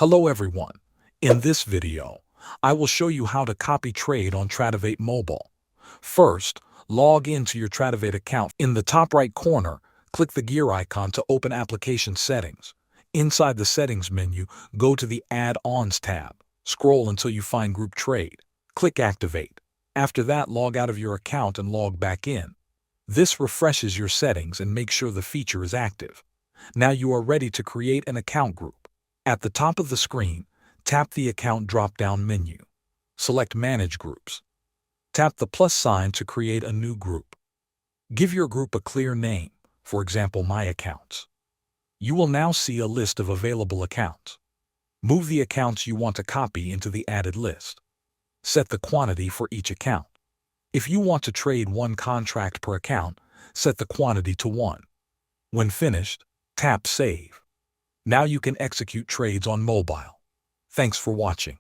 Hello everyone. In this video, I will show you how to copy trade on Tradovate mobile. First, log into your Tradovate account. In the top right corner, click the gear icon to open application settings. Inside the settings menu, go to the add-ons tab. Scroll until you find group trade. Click activate. After that, log out of your account and log back in. This refreshes your settings and makes sure the feature is active. Now you are ready to create an account group. At the top of the screen, tap the Account drop-down menu. Select Manage Groups. Tap the plus sign to create a new group. Give your group a clear name, for example, My Accounts. You will now see a list of available accounts. Move the accounts you want to copy into the added list. Set the quantity for each account. If you want to trade one contract per account, set the quantity to 1. When finished, tap Save. Now you can execute trades on mobile. Thanks for watching.